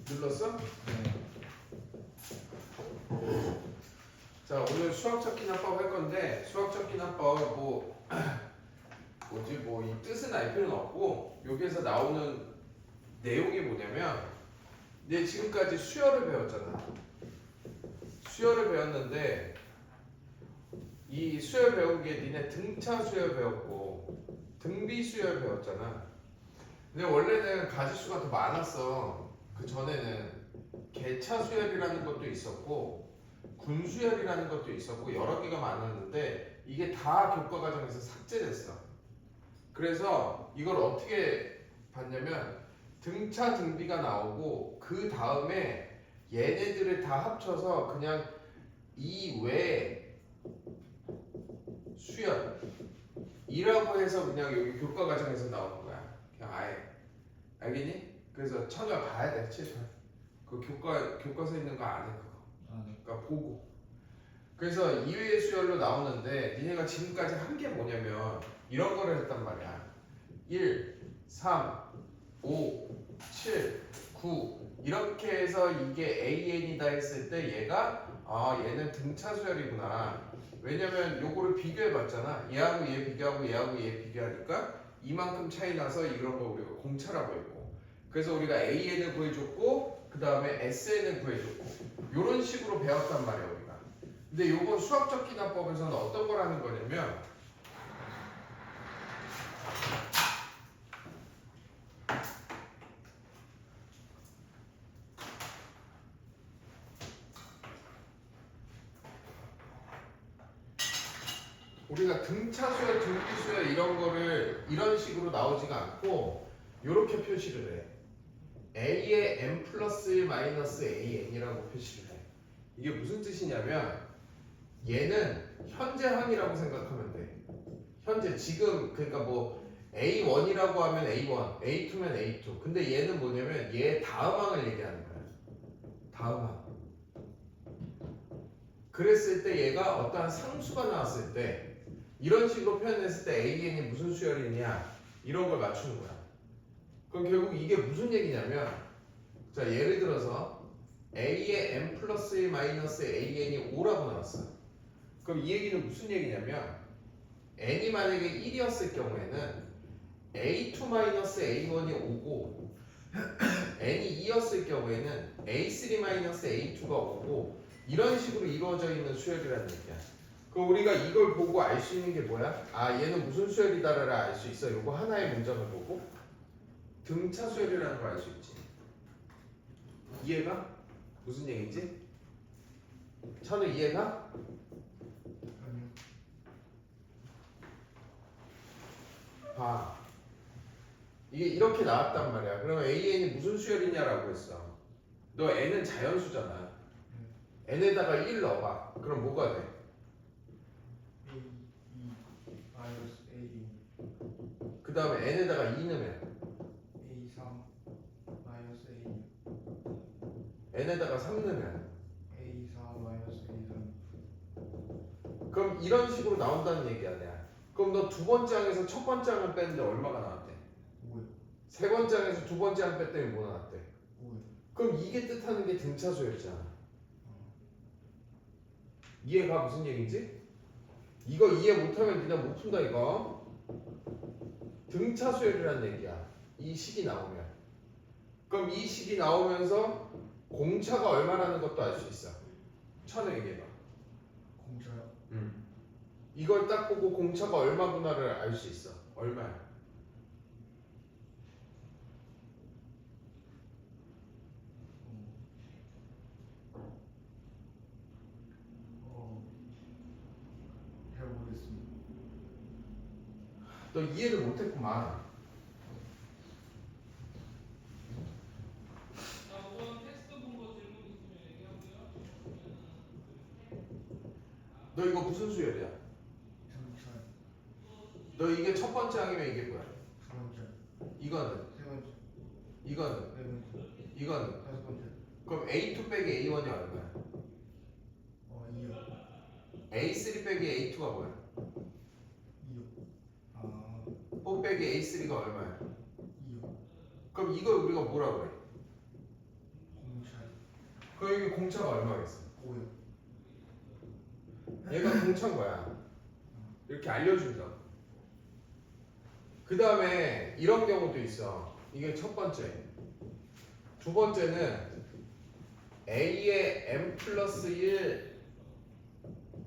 눌렀어? 네. 자, 오늘 수학적 기납법 할 건데 수학적 기납법 뭐 이 뜻은 알 필요는 없고 여기에서 나오는 내용이 뭐냐면 내 지금까지 수열을 배웠잖아. 수열을 배웠는데 이 수열 배운 게 니네 등차 수열 배웠고 등비 수열 배웠잖아. 근데 원래는 가지수가 더 많았어. 그 전에는 개차 수열이라는 것도 있었고 군수열이라는 것도 있었고 여러 개가 많았는데 이게 다 교과 과정에서 삭제됐어. 그래서 이걸 어떻게 봤냐면 등차 등비가 나오고 그 다음에 얘네들을 다 합쳐서 그냥 이 외에 수열이라고 해서 그냥 여기 교과 과정에서 나오는 거야. 그냥 아예. 알겠니? 그래서 찾아봐야 돼. 칠판. 그 교과서에 있는 거 안 해 그거. 아, 네. 그러니까 보고. 그래서 이외의 수열로 나오는데 니네가 지금까지 한 게 뭐냐면 이런 거를 했단 말이야. 1, 3, 5, 7, 9 이렇게 해서 이게 AN이다 했을 때 얘가 얘는 등차 수열이구나. 왜냐면 요거를 비교해 봤잖아. 얘하고 얘 비교하고 얘하고 얘 비교하니까 이만큼 차이 나서 이런 거 우리가 공차라고 했고. 그래서 우리가 AN을 구해줬고 그 다음에 SN을 구해줬고 요런 식으로 배웠단 말이야 우리가. 근데 요거 수학적 기납법에서는 어떤 걸 하는 거냐면 우리가 등차수열, 등비수열 이런 거를 이런 식으로 나오지가 않고 이렇게 표시를 해. A의 n 플러스 1 마이너스 AN이라고 표시를 해. 이게 무슨 뜻이냐면 얘는 현재항이라고 생각하면 돼. 현재 지금 그러니까 뭐 A1이라고 하면 A1, A2면 A2. 근데 얘는 뭐냐면 얘 다음항을 얘기하는 거야. 다음항. 그랬을 때 얘가 어떠한 상수가 나왔을 때 이런 식으로 표현했을 때 AN이 무슨 수열이냐 이런 걸 맞추는 거야. 그럼 결국 이게 무슨 얘기냐면 자 예를 들어서 A의 n 플러스 1 마이너스 AN이 5라고 나왔어. 그럼 이 얘기는 무슨 얘기냐면 n이 만약에 1이었을 경우에는 A2 마이너스 A1이 5고 n이 2였을 경우에는 A3 마이너스 A2가 5고 이런 식으로 이루어져 있는 수열이라는 얘기야. 그럼 우리가 이걸 보고 알 수 있는 게 뭐야? 얘는 무슨 수열이다를 알 수 있어. 요거 하나의 문장을 보고 등차 수열이라는 걸 알 수 있지. 이해가? 무슨 얘기지? 찬우 이해가? 아니요. 봐. 이게 이렇게 나왔단 말이야. 그러면 AN이 무슨 수열이냐라고 했어. 너 n은 자연수잖아. n에다가 1 넣어봐. 그럼 뭐가 돼? A2 마이너스 A2 그 다음에 n에다가 2 넣으면 A3 마이너스 A6 n에다가 3 넣으면 A4 마이너스 A3 그럼 이런 식으로 나온다는 얘기 아니야. 그럼 너 두 번째 항에서 첫 번째 항을 뺐는데 얼마가 나왔대? 5요. 세 번째 항에서 두 번째 항 뺐더니 뭐 나왔대? 5요. 그럼 이게 뜻하는 게 등차 수열이잖아. 이해가 무슨 얘기인지? 이거 이해 못하면 니네 못 푼다 이거. 등차 수열이라는 얘기야. 이 식이 나오면. 그럼 이 식이 나오면서 공차가 얼마라는 것도 알 수 있어. 천을 얘기해봐. 공차요? 이걸 딱 보고 공차가 얼마구나를 알 수 있어. 얼마야? 잘 모르겠습니다. 너 이해를 못했구만. 너 이거 무슨 수열이야? 등차 너 이게 첫 번째 항이면 이게 뭐야? 두 번째 이거는 세 번째 이거는 네 번째 이거는 다섯 번째 그럼 A2 빼기 A1이 얼마야? 2요. A3 빼기 A2가 뭐야? 2요. 4 빼기 A3가 얼마야? 그럼 이거 우리가 뭐라 그래? 공차. 그럼 여기 공차가 얼마겠어? 5요. 얘가 공차인 거야. 이렇게 알려준다. 그 다음에 이런 경우도 있어. 이게 첫 번째. 두 번째는 a의 m 플러스 1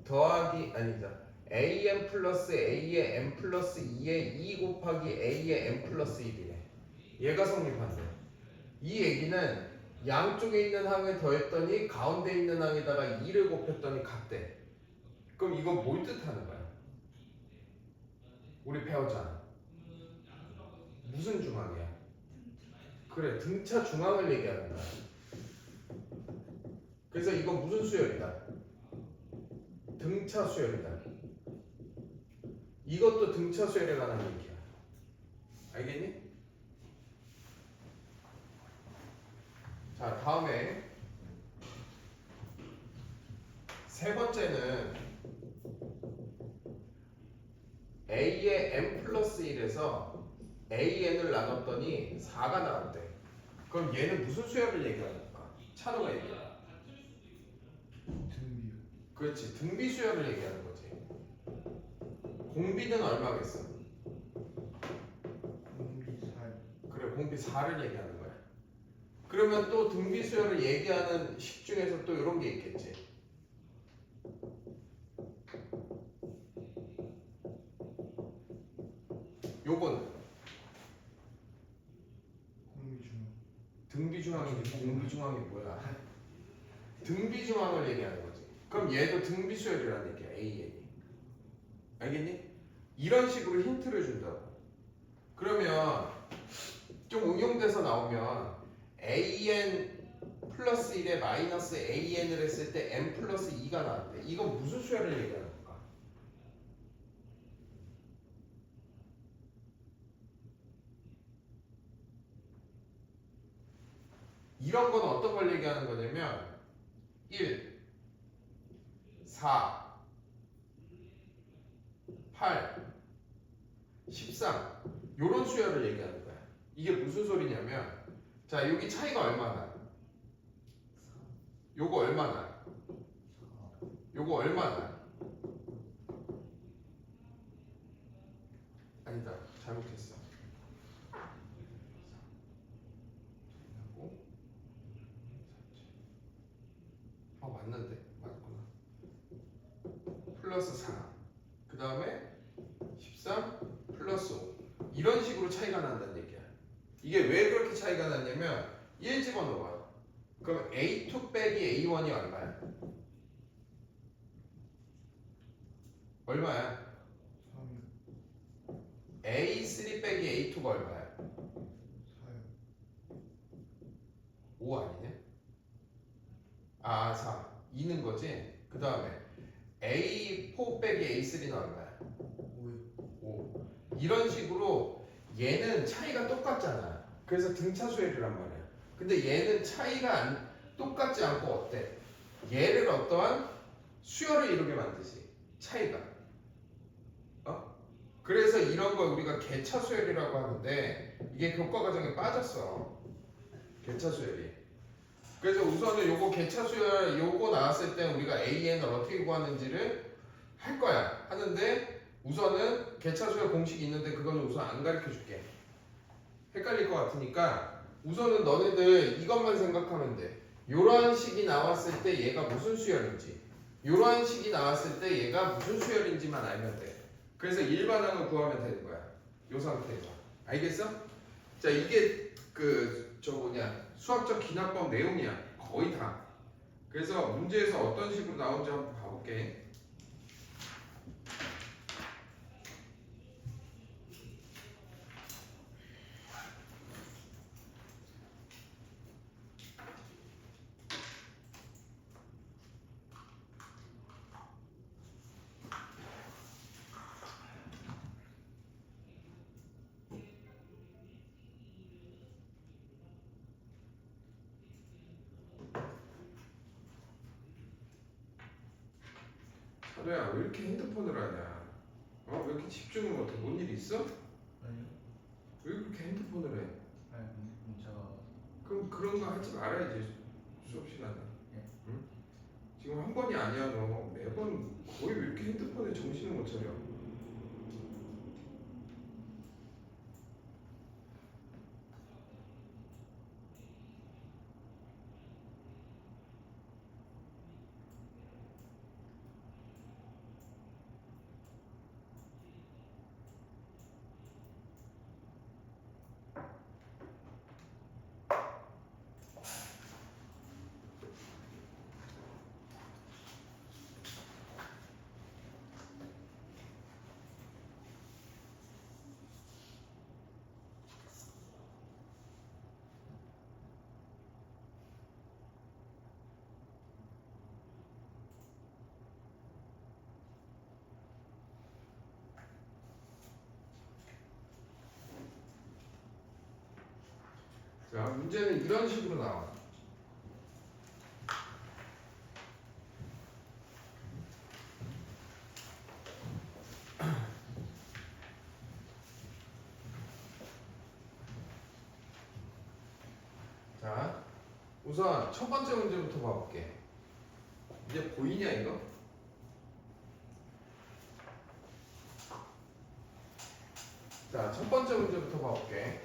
더하기 아니다. am 플러스 a의 m 플러스 2의 2 곱하기 a의 m 플러스 1이래. 얘가 성립한대. 이 얘기는 양쪽에 있는 항을 더했더니 가운데 있는 항에다가 2를 곱했더니 같대. 그럼 이거 뭘 뜻하는 거야? 우리 배웠잖아. 무슨 중앙이야? 그래, 등차 중앙을 얘기하는 거야. 그래서 이건 무슨 수열이다? 등차 수열이다. 이것도 등차 수열에 관한 얘기야. 알겠니? 자, 다음에 세 번째는 a의 m 플러스 1에서 an을 나눴더니 4가 나온대. 그럼 얘는 무슨 수열을 얘기하는 거야? 찬호가 얘기해. 등비요. 그렇지, 등비 수열을 얘기하는 거지. 공비는 얼마겠어? 공비 4요. 그래, 공비 4를 얘기하는 거야. 그러면 또 등비 수열을 얘기하는 식 중에서 또 이런 게 있겠지. 요거는 공비 중앙. 등비 중앙이지 공비 중앙이 뭐야? 등비 중앙을 얘기하는 거지. 그럼 얘도 등비 수열이라는 얘기야. AN이. 알겠니? 이런 식으로 힌트를 준다고. 그러면 좀 응용돼서 나오면 AN 플러스 1에 마이너스 AN을 했을 때 M 플러스 2가 나왔대. 이건 무슨 수열을 얘기하는 건가? 이런 건 어떤 걸 얘기하는 거냐면 1, 4, 8, 13 요런 수열을 얘기하는 거야. 이게 무슨 소리냐면 자 여기 차이가 얼마나? 요거 얼마나? 요거 얼마나? 아니다 잘못했어. 맞는데 맞구나. 플러스 4. 그 다음에 13 플러스 5. 이런 식으로 차이가 난다는 얘기야. 이게 왜 그렇게 차이가 났냐면 1 집어넣어봐. 그럼 A2 빼기 A1이 얼마야? 얼마야? 3요. A3 빼기 A2가 얼마야? 4요. 5 아니네? 아 4. 2는 거지? 그 다음에 A4 빼기 A3는 얼마야? 5요. 5. 이런 식으로 얘는 차이가 똑같잖아. 그래서 등차 수열이란 말이야. 근데 얘는 차이가 똑같지 않고 어때? 얘를 어떠한 수열을 이루게 만드지. 차이가. 그래서 이런 걸 우리가 개차 수열이라고 하는데 이게 교과 과정에 빠졌어. 개차 수열이. 그래서 우선은 요거 개차 수열 요거 나왔을 때 우리가 AN을 어떻게 구하는지를 할 거야. 하는데 우선은 개차 수열 공식이 있는데 그거는 우선 안 가르쳐 줄게. 헷갈릴 것 같으니까 우선은 너네들 이것만 생각하면 돼. 요러한 식이 나왔을 때 얘가 무슨 수열인지, 요러한 식이 나왔을 때 얘가 무슨 수열인지만 알면 돼. 그래서 일반항을 구하면 되는 거야. 요 상태에서. 알겠어? 자, 이게 수학적 기납법 내용이야. 거의 다. 그래서 문제에서 어떤 식으로 나오는지 한번 봐볼게. 차도야 왜 이렇게 핸드폰을 하냐? 왜 이렇게 집중을 못해? 뭔 일 있어? 아니요. 왜 그렇게 핸드폰을 해? 문자가 그럼 그런 거 하지 말아야지 수업 시간에. 예. 응? 지금 한 번이 아니야 너 매번 거의 왜 이렇게 핸드폰에 정신을 못 차려? 자 문제는 이런 식으로 나와. 자 우선 첫 번째 문제부터 봐볼게. 이제 보이냐 이거? 자, 첫 번째 문제부터 봐볼게.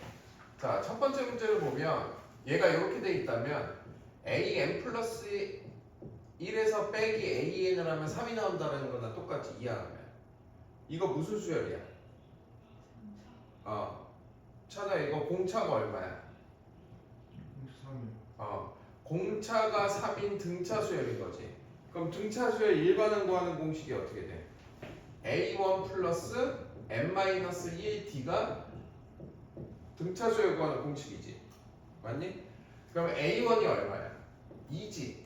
자, 첫 번째 문제를 보면 얘가 이렇게 돼 있다면 an 플러스 1에서 빼기 an을 하면 3이 나온다는 거나 똑같이 이해하면 이거 무슨 수열이야? 찾아 이거 공차가 얼마야? 3일 공차가 3인 등차 수열인 거지. 그럼 등차 수열 일반항 구하는 공식이 어떻게 돼? a1 플러스 n-1d가 등차 수열 구하는 공식이지. 맞니? 그럼 a1이 얼마야? 2지.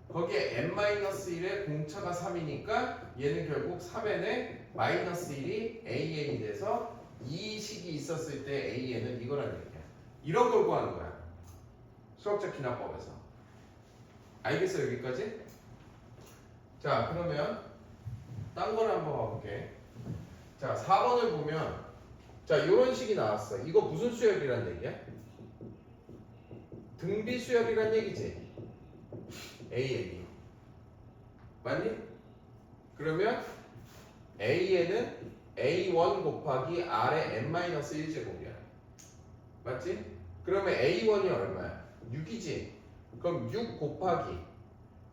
거기에 n-1에 공차가 3이니까 얘는 결국 3n에 마이너스 1이 an이 돼서 이 식이 있었을 때 an은 이거라는 얘기야. 이런 걸 구하는 거야. 수학적 기납법에서. 알겠어 여기까지? 자 그러면 딴 거를 한번 봐볼게. 자 4번을 보면 자 요런 식이 나왔어. 이거 무슨 수열이란 얘기야? 등비 수열이란 얘기지. AN이 맞니? 그러면 AN은 A1 곱하기 R의 n-1제곱이야. 맞지? 그러면 A1이 얼마야? 6이지. 그럼 6 곱하기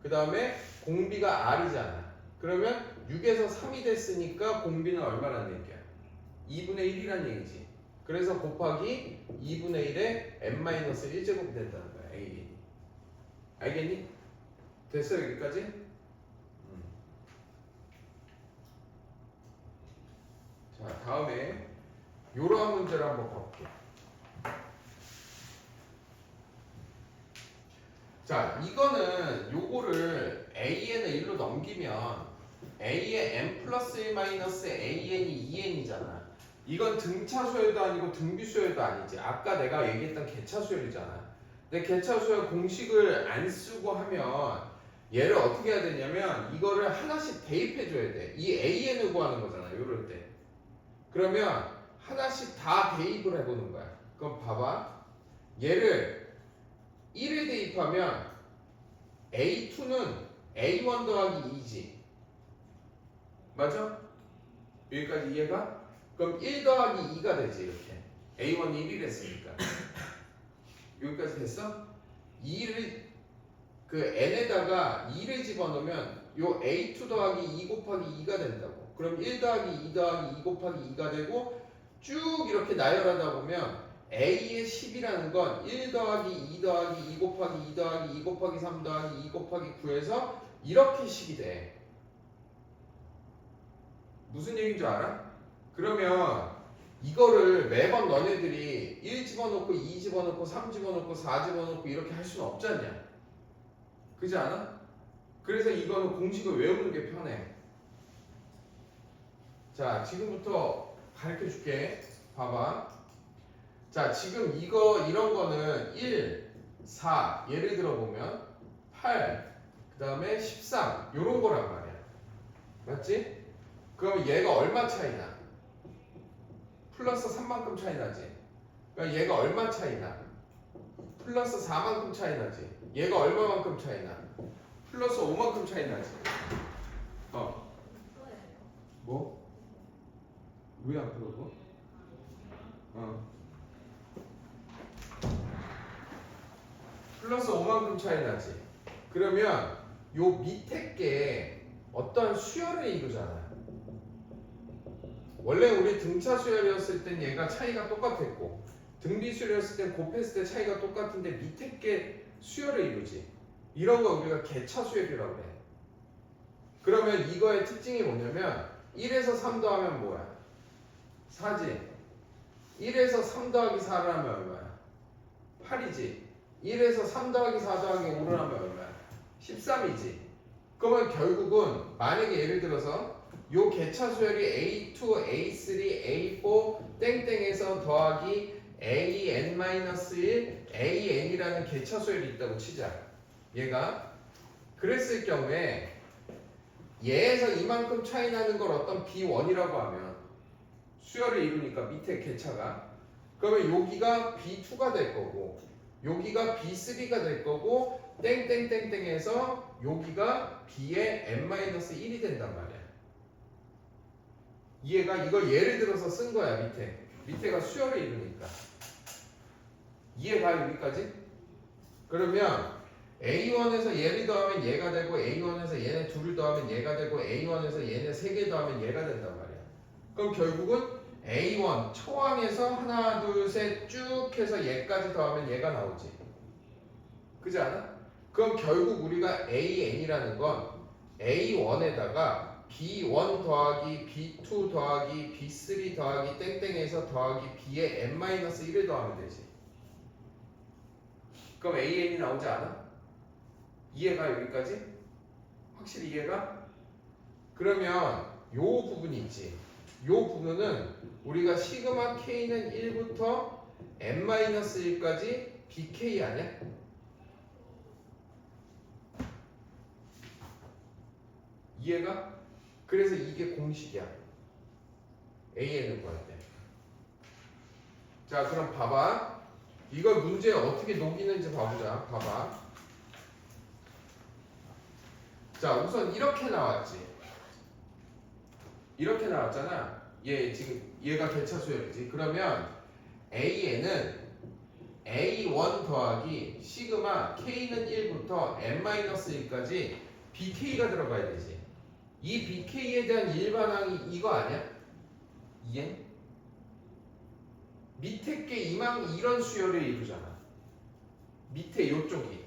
그 다음에 공비가 R이잖아. 그러면 6에서 3이 됐으니까 공비는 얼마라는 얘기야? 2분의 1이란 얘기지. 그래서 곱하기 2분의 1에 n-1제곱이 된다는 거야. A. 알겠니? 됐어 여기까지? 자 다음에 요러한 문제를 한번 볼게. 자 이거는 요거를 AN을 1로 넘기면 A의 n 플러스 1 마이너스 AN이 2N이잖아. 이건 등차 수열도 아니고 등비 수열도 아니지. 아까 내가 얘기했던 개차 수열이잖아. 근데 개차 수열 공식을 안 쓰고 하면 얘를 어떻게 해야 되냐면 이거를 하나씩 대입해 줘야 돼. 이 AN을 구하는 거잖아. 요럴 때. 그러면 하나씩 다 대입을 해보는 거야. 그럼 봐봐. 얘를 1을 대입하면 A2는 A1 더하기 2지. 맞아? 여기까지 이해가? 그럼 1 더하기 2가 되지 이렇게. A1이 1이 됐으니까. 여기까지 됐어? 2를 그 n에다가 2를 집어넣으면 요 A2 더하기 2 곱하기 2가 된다고. 그럼 1 더하기 2 더하기 2 곱하기 2가 되고 쭉 이렇게 나열하다 보면 A의 10이라는 건 1 더하기 2 더하기 2 곱하기 2 더하기 2 곱하기 3 더하기 2 곱하기 9에서 이렇게 식이 돼. 무슨 얘기인 줄 알아? 그러면 이거를 매번 너네들이 1 집어넣고 2 집어넣고 3 집어넣고 4 집어넣고 이렇게 할 수는 없지 않냐? 그렇지 않아? 그래서 이거는 공식을 외우는 게 편해. 자 지금부터 가르쳐 줄게. 봐봐. 자 지금 이런 거는 1, 4 예를 들어 보면 8 그 다음에 13 요런 거란 말이야. 맞지? 그럼 얘가 얼마 차이나? 플러스 3만큼 차이 나지. 그러니까 얘가 얼마 차이나? 플러스 4만큼 차이 나지. 얘가 얼마만큼 차이 나? 플러스 5만큼 차이 나지. 뭐? 왜 안 풀어고? 플러스 5만큼 차이 나지. 그러면 요 밑에 게 어떤 수열을 이루잖아. 원래 우리 등차 수열이었을 땐 얘가 차이가 똑같았고 등비 수열이었을 땐 곱했을 때 차이가 똑같은데 밑에 게 수열을 이루지. 이런 거 우리가 개차 수열이라고 해. 그러면 이거의 특징이 뭐냐면 1에서 3 더하면 뭐야? 4지. 1에서 3 더하기 4를 하면 얼마야? 8이지. 1에서 3 더하기 4 더하기 5를 하면 얼마야? 13이지. 그러면 결국은 만약에 예를 들어서 요 개차 수열이 A2, A3, A4 땡땡에서 더하기 AN-1 AN이라는 개차 수열이 있다고 치자. 얘가 그랬을 경우에 얘에서 이만큼 차이 나는 걸 어떤 B1이라고 하면 수열을 이루니까 밑에 개차가 그러면 여기가 B2가 될 거고 여기가 B3가 될 거고 땡땡땡땡에서 여기가 B의 N-1이 된단 말이야. 이해가? 이걸 예를 들어서 쓴 거야. 밑에가 수열을 이루니까. 이해가? 여기까지? 그러면 A1에서 얘를 더하면 얘가 되고 A1에서 얘네 둘을 더하면 얘가 되고 A1에서 얘네 세 개 더하면 얘가 된단 말이야. 그럼 결국은 A1 초항에서 하나 둘 셋 쭉 해서 얘까지 더하면 얘가 나오지. 그지 않아? 그럼 결국 우리가 AN이라는 건 A1에다가 B1 더하기 B2 더하기 B3 더하기 땡땡에서 더하기 B의 N-1을 더하면 되지. 그럼 AN이 나오지 않아? 이해가? 여기까지? 확실히 이해가? 그러면 요 부분이 있지. 요 부분은 우리가 시그마 K는 1부터 N-1까지 BK 아니야? 이해가? 그래서 이게 공식이야. AN을 구할 때. 자, 그럼 봐봐. 이걸 문제에 어떻게 녹이는지 봐보자. 봐봐. 자, 우선 이렇게 나왔지. 이렇게 나왔잖아. 지금 얘가 개차 수열이지. 그러면 AN은 A1 더하기 시그마 K는 1부터 N-1까지 BK가 들어가야 되지. 이 BK에 대한 일반항이 이거 아니야? 이해? 밑에 게 이런 수열을 이루잖아. 밑에 요쪽이.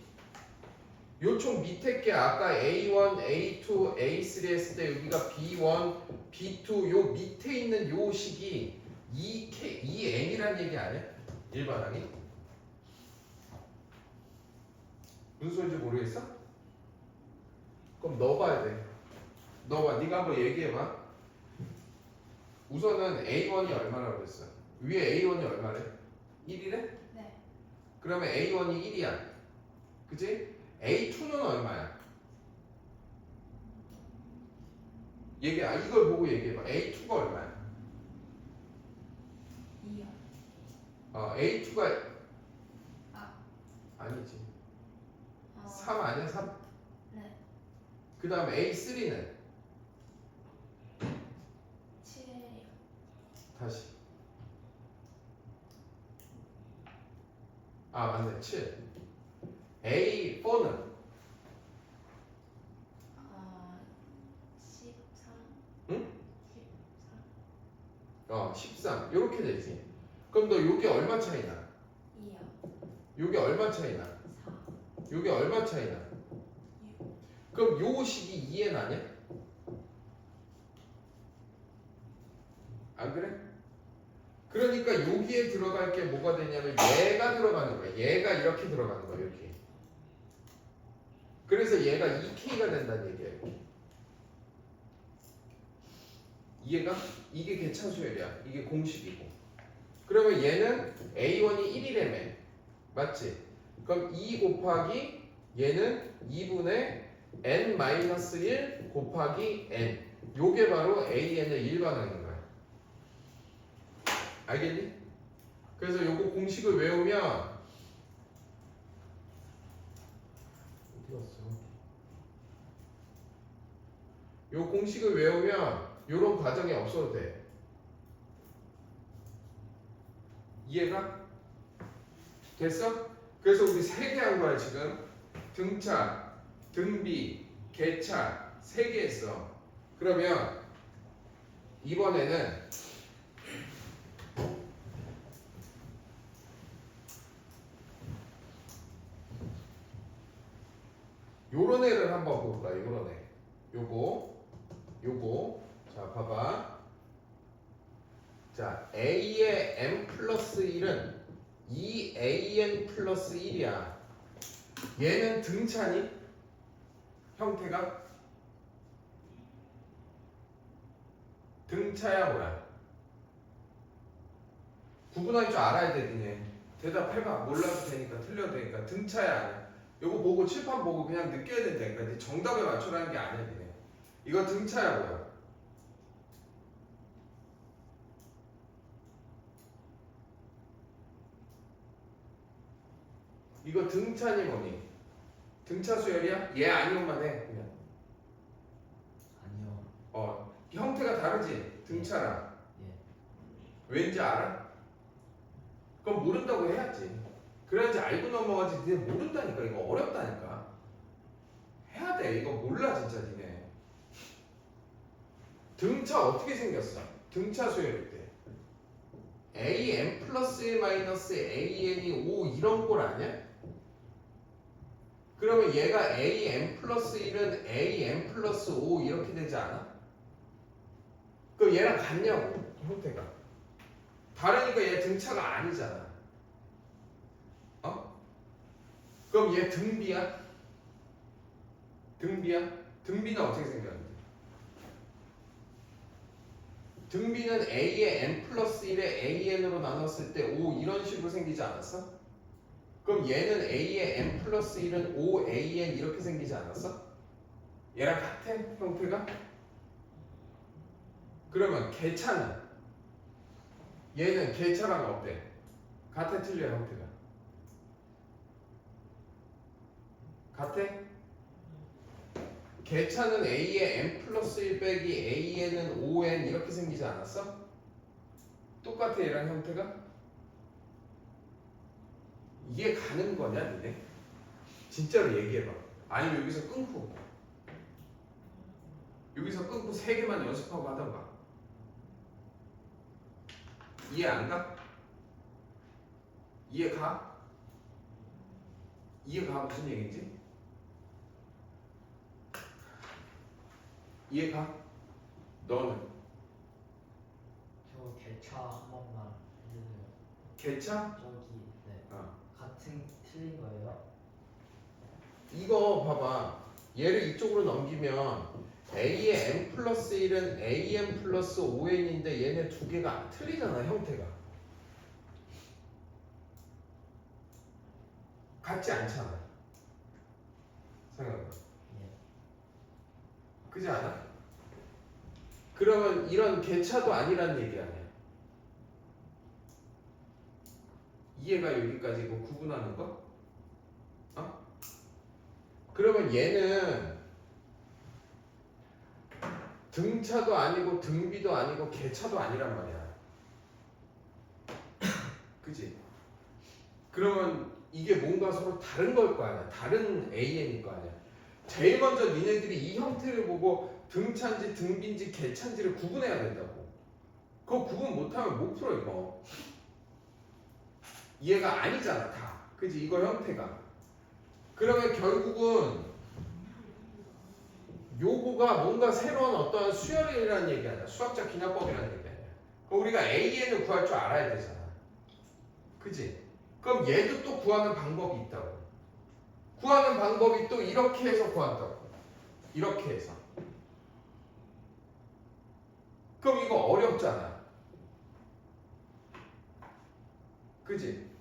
요쪽 밑에 게 아까 A1, A2, A3 했을 때 여기가 B1, B2 요 밑에 있는 요 식이 EN이라는 얘기 아니야? 일반항이? 무슨 소리인지 모르겠어? 그럼 넣어봐야 돼. 넣어봐. 네가 한번 얘기해봐. 우선은 A1이 얼마라고 그랬어? 위에 A1이 얼마래? 1이래? 네. 그러면 A1이 1이야. 그치? A2는 얼마야? 이걸 보고 얘기해봐. A2가 얼마야? 2요. A2가 아. 아니지. 어. 3 아니야? 3? 네. 그 다음에 A3는 7이요. 다시. 맞네. 7. A4는 13. 응? 13. 13. 이렇게 되지. 그럼 너 요게 얼마 차이 나? 2요. 요게 얼마 차이 나? 4. 요게 얼마 차이 나? 6. 그럼 요 식이 2n 아니야? 안 그래? 그러니까 여기에 들어갈 게 뭐가 되냐면 얘가 들어가는 거야. 얘가 이렇게 들어가는 거야. 이렇게. 그래서 얘가 2K가 된다는 얘기야. 이렇게. 이해가? 이게 개차 수열이야. 이게 공식이고. 그러면 얘는 A1이 1이라며. 맞지? 그럼 2 곱하기 얘는 2분의 N-1 곱하기 N. 요게 바로 AN을 일반화하는 거야. 알겠니? 그래서 요거 공식을 외우면 어디 갔어? 요 공식을 외우면 요런 과정이 없어도 돼. 이해가? 됐어? 그래서 우리 3개 한 거야 지금. 등차, 등비, 개차 3개 했어. 그러면 이번에는 요런 애를 한번 볼까? 요런 애. 요거. 자, 봐봐. 자, a의 n 플러스 1은 2an 플러스 1이야. 얘는 등차니? 형태가? 등차야 뭐야? 구분할 줄 알아야 돼, 니네. 대답해봐. 몰라도 되니까, 틀려도 되니까. 등차야 아니야. 요거 보고 칠판 보고 그냥 느껴야 된다니까. 네 정답에 맞추라는 게 아니야, 니네. 이거 등차야 뭐야? 이거 등차니 뭐니? 등차 수열이야? 얘 아니오만 해 그냥. 아니요. 형태가 다르지? 등차랑. 예. 왠지 알아? 그럼 모른다고 해야지. 그래야지 알고 넘어가지. 니네 모른다니까. 이거 어렵다니까. 해야 돼. 이거 몰라 진짜 니네. 등차 어떻게 생겼어? 등차 수열일 때 an 플러스 1 마이너스 an이 5 이런 꼴 아니야? 그러면 얘가 an 플러스 1은 an 플러스 5 이렇게 되지 않아? 그럼 얘랑 같냐고 형태가. 다르니까 얘 등차가 아니잖아. 어? 그럼 얘 등비야? 등비야? 등비는 어떻게 생겼는데? 등비는 a의 n 플러스 1에 an으로 나눴을 때 5 이런 식으로 생기지 않았어? 그럼 얘는 a의 n 플러스 1은 5an 이렇게 생기지 않았어? 얘랑 같아? 형태가? 그러면 개차는? 얘는 개차랑 어때? 같아 틀려 형태가? 같아? 개차는 a의 n 플러스 1 빼기 an은 5n 이렇게 생기지 않았어? 똑같아 얘랑 형태가? 이해 가는 거냐 니네? 진짜로 얘기해봐. 아니면 여기서 끊고 3개만 연습하고 하던가. 이해 안 가? 이해 가? 이해 가 무슨 얘기인지? 이해 가? 너는? 저 개차 한 번만 해주세요. 개차? 저기 네. 어. 같은 틀린 거예요? 이거 봐봐. 얘를 이쪽으로 넘기면 a의 n 플러스 1은 an 플러스 5n인데 얘네 두 개가 틀리잖아 형태가. 같지 않잖아. 생각해봐. 예. 그지 않아? 그러면 이런 개차도 아니란 얘기 아니야. 이해가 여기까지고 구분하는 거? 어? 그러면 얘는 등차도 아니고 등비도 아니고 개차도 아니란 말이야. 그지? 그러면 이게 뭔가 서로 다른 걸 거 아니야. 다른 AN일 거 아니야. 제일 먼저 니네들이 이 형태를 보고 등차인지 등비인지 개차인지를 구분해야 된다고. 그거 구분 못하면 못 풀어 이거. 이해가 아니잖아 다. 그지? 이거 형태가. 그러면 결국은 요거가 뭔가 새로운 어떠한 수열이라는 얘기 아니야. 수학적 기납법이라는 얘기 아니야. 그럼 우리가 AN을 구할 줄 알아야 되잖아. 그지? 그럼 얘도 또 구하는 방법이 있다고. 구하는 방법이 또 이렇게 해서 구한다고. 이렇게 해서. 그럼 이거 어렵잖아. 그지?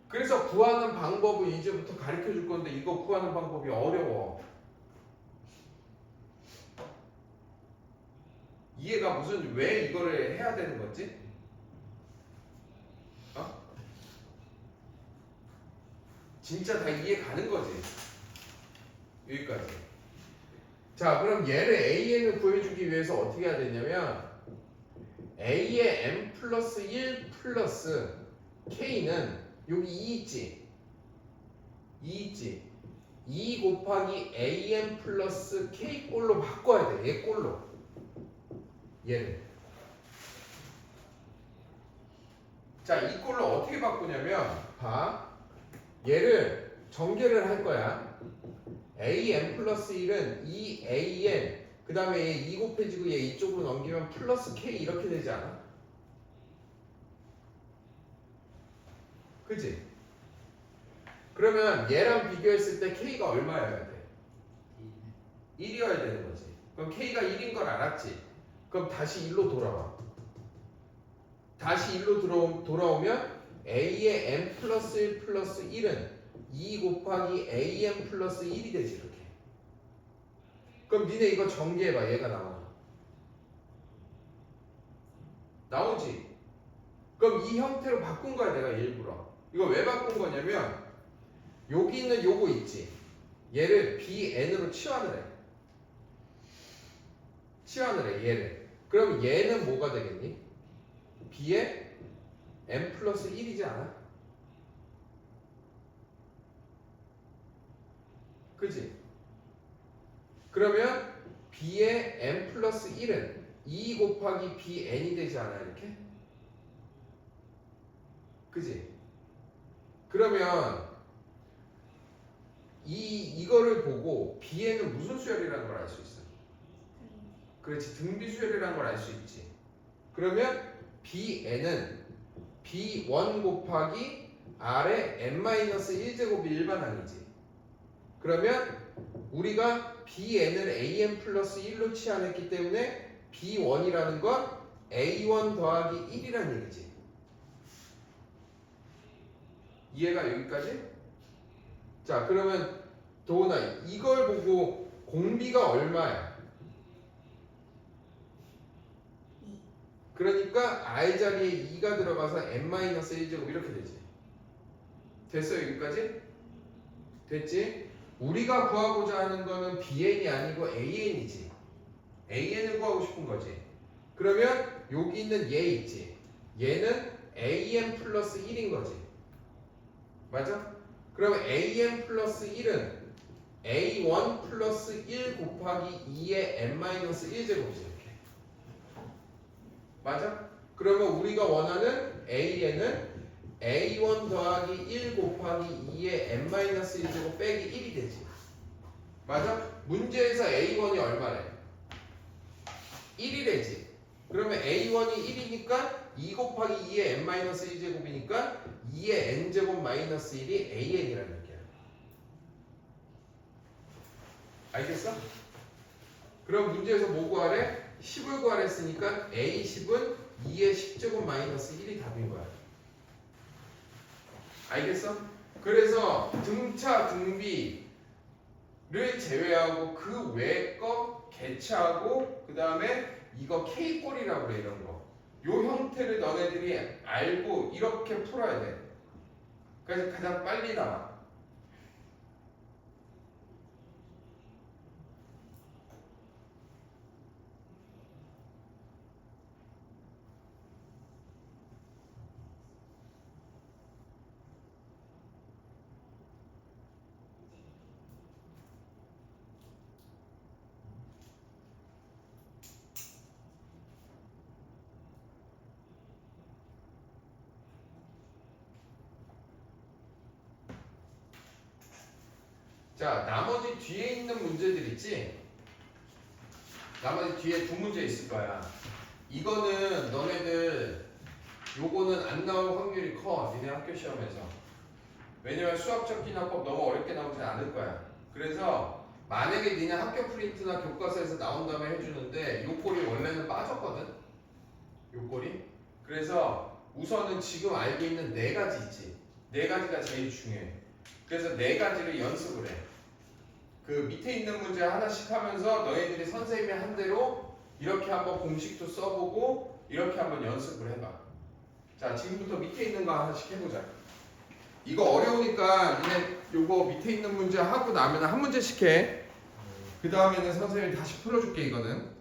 그래서 구하는 방법을 이제부터 가르쳐 줄 건데 이거 구하는 방법이 어려워. 이해가 무슨 왜 이거를 해야 되는 거지? 어? 진짜 다 이해 가는 거지. 여기까지. 자, 그럼 얘를 AN을 구해주기 위해서 어떻게 해야 되냐면 A의 M 플러스 1 플러스 K는 여기 2 있지? 2 있지? 2 곱하기 AM 플러스 K 꼴로 바꿔야 돼. 얘 꼴로. 얘를. 자, 이 꼴로 어떻게 바꾸냐면 봐. 얘를 전개를 할 거야. AM 플러스 1은 2AN 그 다음에 얘 2 곱해지고 얘 이쪽으로 넘기면 플러스 K 이렇게 되지 않아? 그치? 그러면 얘랑 비교했을 때 K가 얼마여야 돼? 1이어야 되는 거지. 그럼 K가 1인 걸 알았지? 그럼 다시 1로 돌아와. 다시 1로 돌아오면 A의 M 플러스 1 플러스 1은 2 곱하기 AM 플러스 1이 되지 이렇게. 그럼 니네 이거 전개해봐. 얘가 나와. 나오지? 그럼 이 형태로 바꾼 거야 내가 일부러. 이거 왜 바꾼 거냐면 여기 있는 요거 있지? 얘를 BN으로 치환을 해. 치환을 해 얘를. 그럼 얘는 뭐가 되겠니? B의 M 플러스 1이지 않아? 그지? 그러면 B의 M 플러스 1은 2 곱하기 BN이 되지 않아 이렇게? 그지? 그러면 이거를 보고 BN은 무슨 수열이라는 걸 알 수 있어? 그렇지, 등비 수열이라는 걸 알 수 있지. 그러면 BN은 B1 곱하기 R의 n-1제곱이 일반항이지. 그러면 우리가 BN을 AN 플러스 1로 치환했기 때문에 B1이라는 건 A1 더하기 1이라는 얘기지. 이해가 여기까지? 자, 그러면 도훈아 이걸 보고 공비가 얼마야? 2. 그러니까 I 자리에 2가 들어가서 n-1제곱 이렇게 되지. 됐어요 여기까지? 됐지? 우리가 구하고자 하는 거는 BN이 아니고 AN이지. AN을 구하고 싶은 거지. 그러면 여기 있는 얘 있지. 얘는 AN 플러스 1인 거지. 맞아? 그러면 AN 플러스 1은 A1 플러스 1 곱하기 2의 n-1제곱이지 이렇게. 맞아? 그러면 우리가 원하는 AN은 A1 더하기 1 곱하기 2의 n-1제곱 빼기 1이 되지. 맞아? 문제에서 A1이 얼마래? 1이래지. 그러면 A1이 1이니까 2 곱하기 2의 n-1제곱이니까 2의 n제곱 마이너스 1이 AN이라는 얘기야. 알겠어? 그럼 문제에서 뭐 구하래? 10을 구하랬으니까 A10은 2의 10제곱 마이너스 1이 답인 거야. 알겠어? 그래서 등차 등비를 제외하고 그 외 거 개차하고 그 다음에 이거 K꼴이라고 그래 이런 거. 요 형태를 너네들이 알고 이렇게 풀어야 돼. 그래서 가장 빨리 나와. 자, 나머지 뒤에 있는 문제들 있지? 나머지 뒤에 두 문제 있을 거야. 이거는 너네들 요거는 안 나올 확률이 커. 니네 학교 시험에서. 왜냐면 수학적 기납법 너무 어렵게 나오지 않을 거야. 그래서 만약에 니네 학교 프린트나 교과서에서 나온 다음에 해주는데 요 꼴이 원래는 빠졌거든? 요 꼴이. 그래서 우선은 지금 알고 있는 네 가지 있지. 네 가지가 제일 중요해. 그래서 네 가지를 연습을 해. 그 밑에 있는 문제 하나씩 하면서 너희들이 선생님이 한 대로 이렇게 한번 공식도 써보고 이렇게 한번 연습을 해봐. 자, 지금부터 밑에 있는 거 하나씩 해보자. 이거 어려우니까 니네 요거 밑에 있는 문제 하고 나면 한 문제씩 해. 그 다음에는 선생님이 다시 풀어줄게 이거는.